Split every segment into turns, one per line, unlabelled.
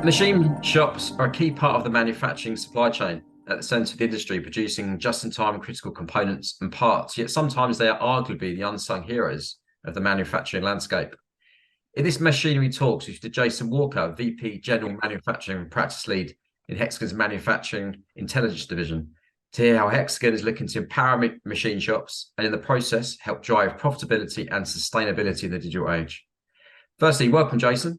Machine shops are a key part of the manufacturing supply chain at the centre of the industry, producing just-in-time critical components and parts, yet sometimes they are arguably the unsung heroes of the manufacturing landscape. In this Machinery Talks, we've Jason Walker, VP General Manufacturing Practice Lead in Hexagon's Manufacturing Intelligence Division, to hear how Hexagon is looking to empower machine shops and in the process help drive profitability and sustainability in the digital age. Firstly, welcome, Jason.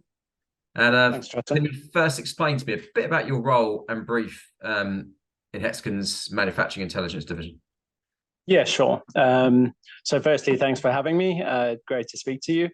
And
Thanks, Justin.
Can you first explain to me a bit about your role and brief in Hexagon's Manufacturing Intelligence Division?
Yeah, sure. So firstly, thanks for having me. Great to speak to you.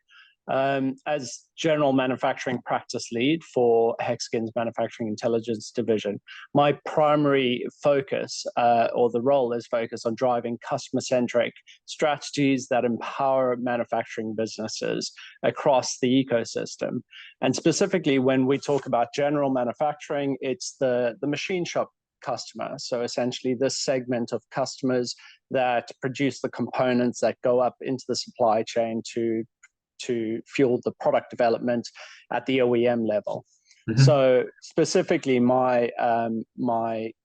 As General Manufacturing Practice Lead for Hexagon's Manufacturing Intelligence Division, my primary focus, or the role is focused on driving customer-centric strategies that empower manufacturing businesses across the ecosystem. And specifically, when we talk about general manufacturing, it's the machine shop customer. So essentially this segment of customers that produce the components that go up into the supply chain to fuel the product development at the OEM level. Mm-hmm. So specifically, my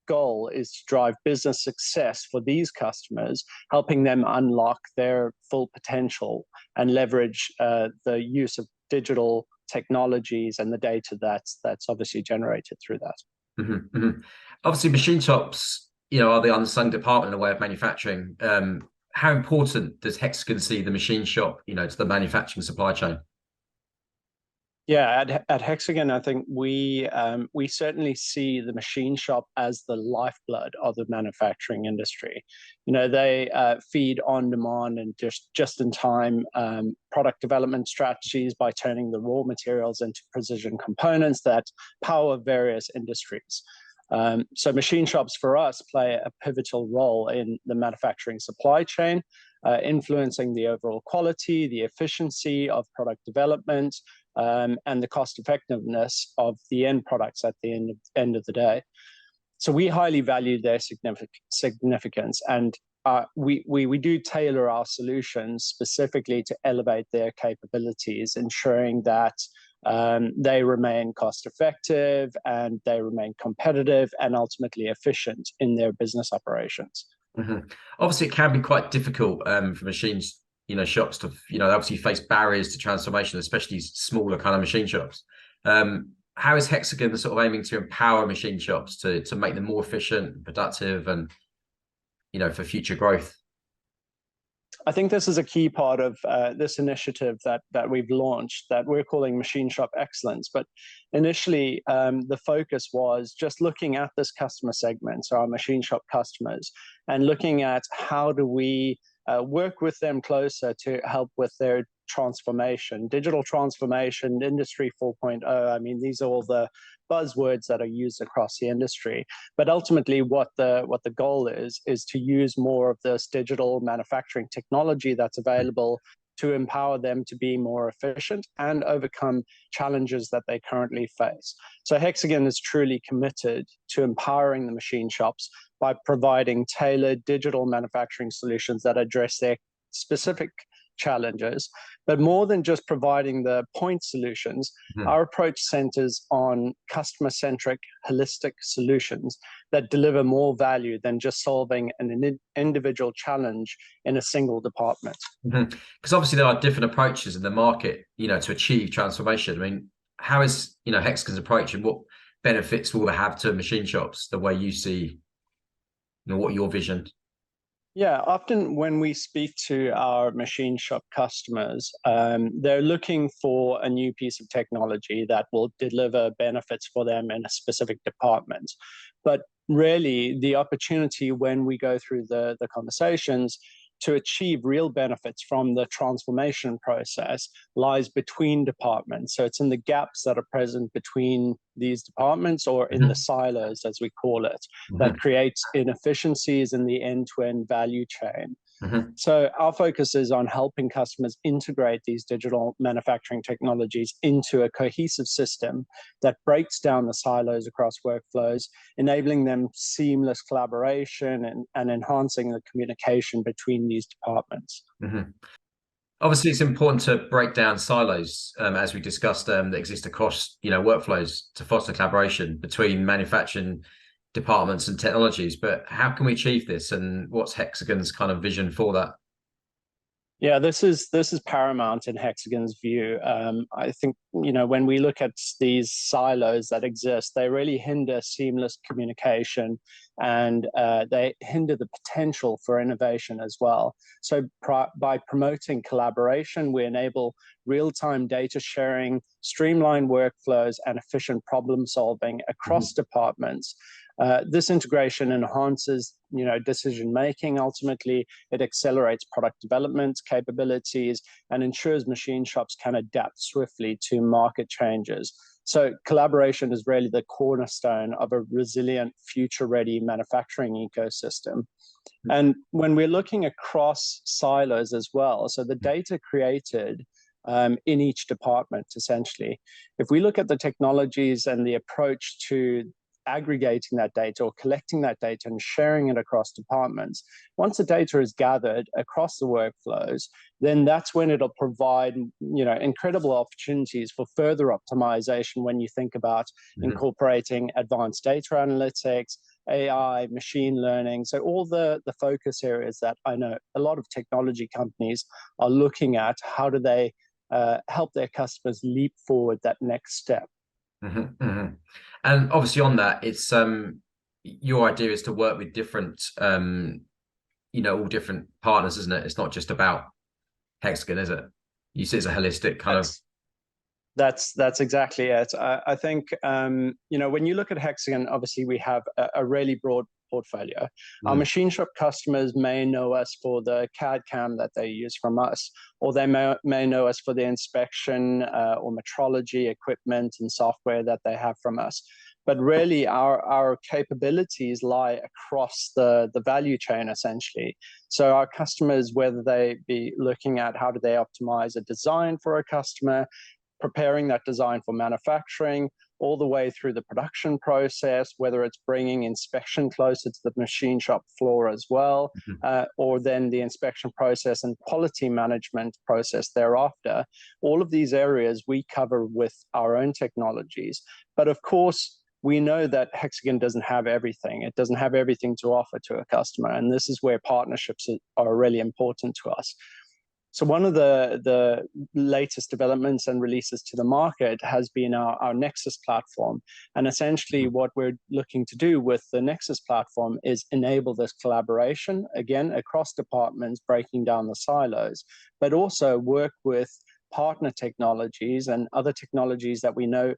goal is to drive business success for these customers, helping them unlock their full potential and leverage the use of digital technologies and the data that's obviously generated through that.
Mm-hmm. Mm-hmm. Obviously, machine shops, are the unsung department in the way of manufacturing. How important does Hexagon see the machine shop, to the manufacturing supply chain?
Yeah, at Hexagon, I think we certainly see the machine shop as the lifeblood of the manufacturing industry. They feed on demand and just in time product development strategies by turning the raw materials into precision components that power various industries. So machine shops for us play a pivotal role in the manufacturing supply chain, influencing the overall quality, the efficiency of product development, and the cost effectiveness of the end products at the end of the day. So we highly value their significance, and we do tailor our solutions specifically to elevate their capabilities, ensuring that they remain cost effective and they remain competitive and ultimately efficient in their business operations.
Mm-hmm. Obviously, it can be quite difficult for machines, shops to, they obviously face barriers to transformation, especially smaller kind of machine shops. How is Hexagon sort of aiming to empower machine shops to make them more efficient, productive, and, for future growth?
I think this is a key part of this initiative that we've launched that we're calling Machine Shop Excellence. But initially, the focus was just looking at this customer segment, so our machine shop customers, and looking at how do we work with them closer to help with their transformation, digital transformation, Industry 4.0. I mean, these are all the buzzwords that are used across the industry. But ultimately, what the goal is to use more of this digital manufacturing technology that's available to empower them to be more efficient and overcome challenges that they currently face. So Hexagon is truly committed to empowering the machine shops by providing tailored digital manufacturing solutions that address their specific challenges. But more than just providing the point solutions, our approach centers on customer-centric, holistic solutions that deliver more value than just solving an individual challenge in a single department.
Because obviously there are different approaches in the market, to achieve transformation. I mean, how is, Hexagon's approach, and what benefits will they have to machine shops, the way you see, what your vision?
Yeah, often when we speak to our machine shop customers, they're looking for a new piece of technology that will deliver benefits for them in a specific department. But really, the opportunity when we go through the conversations to achieve real benefits from the transformation process lies between departments. So it's in the gaps that are present between these departments, or in the silos, as we call it, that creates inefficiencies in the end-to-end value chain. So our focus is on helping customers integrate these digital manufacturing technologies into a cohesive system that breaks down the silos across workflows, enabling them seamless collaboration and enhancing the communication between these departments.
Obviously, it's important to break down silos, as we discussed, that exist across, workflows to foster collaboration between manufacturing departments and technologies. But how can we achieve this, and what's Hexagon's kind of vision for that?
Yeah, this is paramount in Hexagon's view. I think when we look at these silos that exist, they really hinder seamless communication, and they hinder the potential for innovation as well. So by promoting collaboration, we enable real-time data sharing, streamlined workflows, and efficient problem solving across departments. This integration enhances, decision making. Ultimately, it accelerates product development capabilities and ensures machine shops can adapt swiftly to market changes. So collaboration is really the cornerstone of a resilient, future-ready manufacturing ecosystem. And when we're looking across silos as well, so the data created in each department, essentially, if we look at the technologies and the approach to aggregating that data or collecting that data and sharing it across departments, once the data is gathered across the workflows, then that's when it'll provide incredible opportunities for further optimization when you think about incorporating advanced data analytics, AI, machine learning. So all the focus areas that I know a lot of technology companies are looking at, how do they help their customers leap forward that next step?
And obviously on that, it's your idea is to work with different all different partners, isn't it? It's not just about Hexagon, is it? You see it's a holistic kind of.
That's exactly it. I think when you look at Hexagon, obviously we have a really broad portfolio. Our machine shop customers may know us for the CAD CAM that they use from us, or they may know us for the inspection or metrology equipment and software that they have from us. But really, our capabilities lie across the value chain, essentially. So our customers, whether they be looking at how do they optimize a design for a customer, preparing that design for manufacturing, all the way through the production process, whether it's bringing inspection closer to the machine shop floor as well, or then the inspection process and quality management process thereafter. All of these areas we cover with our own technologies. But of course, we know that Hexagon doesn't have everything. It doesn't have everything to offer to a customer. And this is where partnerships are really important to us. So one of the latest developments and releases to the market has been our Nexus platform. And essentially what we're looking to do with the Nexus platform is enable this collaboration, again, across departments, breaking down the silos, but also work with partner technologies and other technologies that we know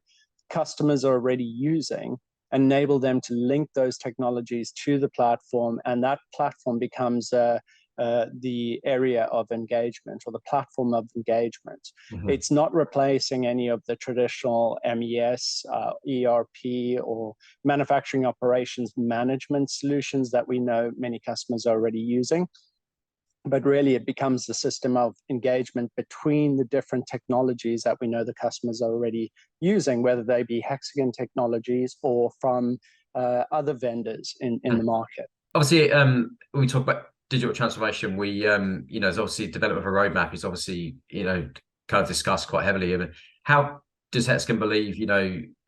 customers are already using, enable them to link those technologies to the platform, and that platform becomes the area of engagement or the platform of engagement. It's not replacing any of the traditional MES, ERP, or manufacturing operations management solutions that we know many customers are already using. But really, it becomes the system of engagement between the different technologies that we know the customers are already using, whether they be Hexagon technologies or from other vendors in the market.
Obviously, when we talk about digital transformation, we, as obviously development of a roadmap is obviously, kind of discussed quite heavily. I mean, how does Hexagon believe,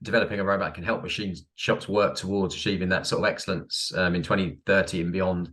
developing a roadmap can help machine shops work towards achieving that sort of excellence in 2030 and beyond?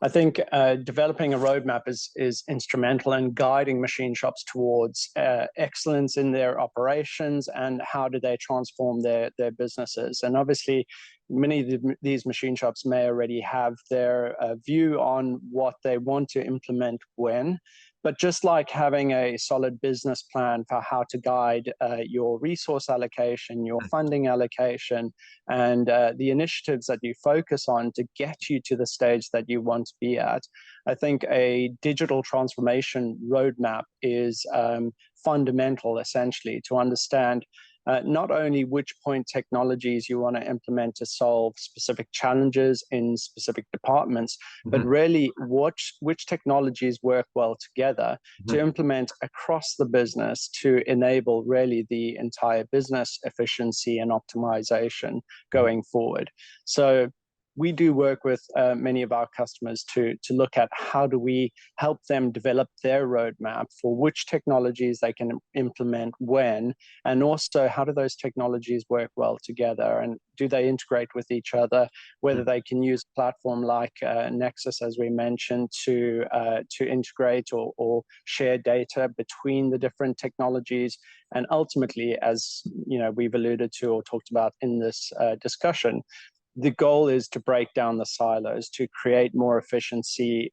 I think developing a roadmap is instrumental in guiding machine shops towards excellence in their operations and how do they transform their businesses. And obviously, many of these machine shops may already have their view on what they want to implement when. But just like having a solid business plan for how to guide your resource allocation, your funding allocation, and the initiatives that you focus on to get you to the stage that you want to be at, I think a digital transformation roadmap is fundamental, essentially, to understand not only which point technologies you want to implement to solve specific challenges in specific departments, but really which technologies work well together to implement across the business to enable really the entire business efficiency and optimization going forward. So we do work with many of our customers to look at how do we help them develop their roadmap for which technologies they can implement when, and also how do those technologies work well together, and do they integrate with each other, whether they can use a platform like Nexus, as we mentioned, to integrate or share data between the different technologies. And ultimately, as we've alluded to or talked about in this discussion, the goal is to break down the silos, to create more efficiency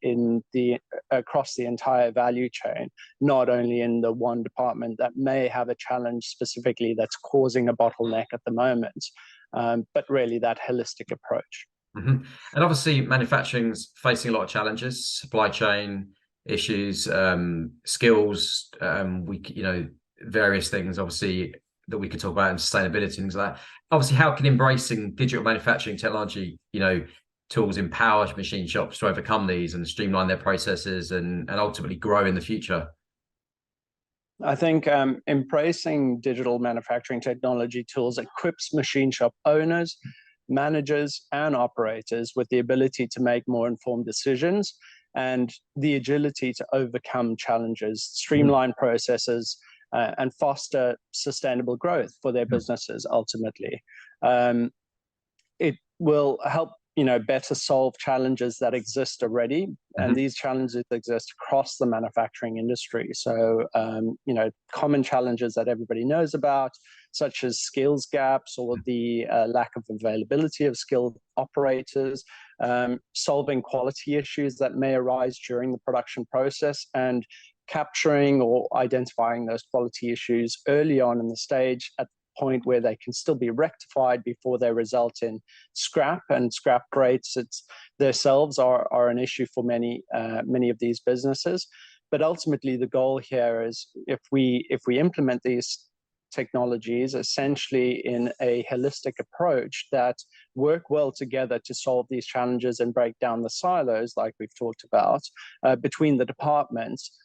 across the entire value chain, not only in the one department that may have a challenge specifically that's causing a bottleneck at the moment, but really that holistic approach.
Mm-hmm. And obviously, manufacturing's facing a lot of challenges, supply chain issues, skills, various things, obviously, that we could talk about, and sustainability, things like that. Obviously, how can embracing digital manufacturing technology, tools empower machine shops to overcome these and streamline their processes and ultimately grow in the future?
I think embracing digital manufacturing technology tools equips machine shop owners, managers, and operators with the ability to make more informed decisions and the agility to overcome challenges, streamline processes, and foster sustainable growth for their businesses ultimately. It will help better solve challenges that exist already, and these challenges exist across the manufacturing industry. So common challenges that everybody knows about, such as skills gaps or the lack of availability of skilled operators, solving quality issues that may arise during the production process, and capturing or identifying those quality issues early on in the stage at the point where they can still be rectified before they result in scrap, and scrap rates themselves are an issue for many of these businesses. But ultimately, the goal here is if we implement these technologies essentially in a holistic approach that work well together to solve these challenges and break down the silos, like we've talked about, between the departments,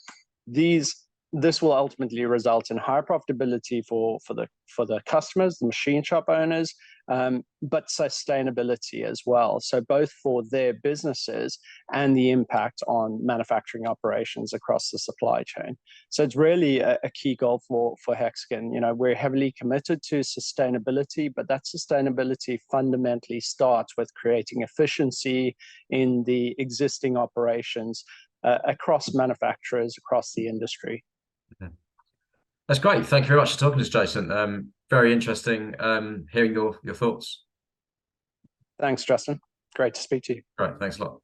this will ultimately result in higher profitability for the customers, the machine shop owners, but sustainability as well. So both for their businesses and the impact on manufacturing operations across the supply chain. So it's really a key goal for Hexagon. We're heavily committed to sustainability, but that sustainability fundamentally starts with creating efficiency in the existing operations across manufacturers, across the industry.
That's great. Thank you very much for talking to us, Jason. Very interesting hearing your thoughts.
Thanks, Justin. Great to speak to you.
Right. Thanks a lot.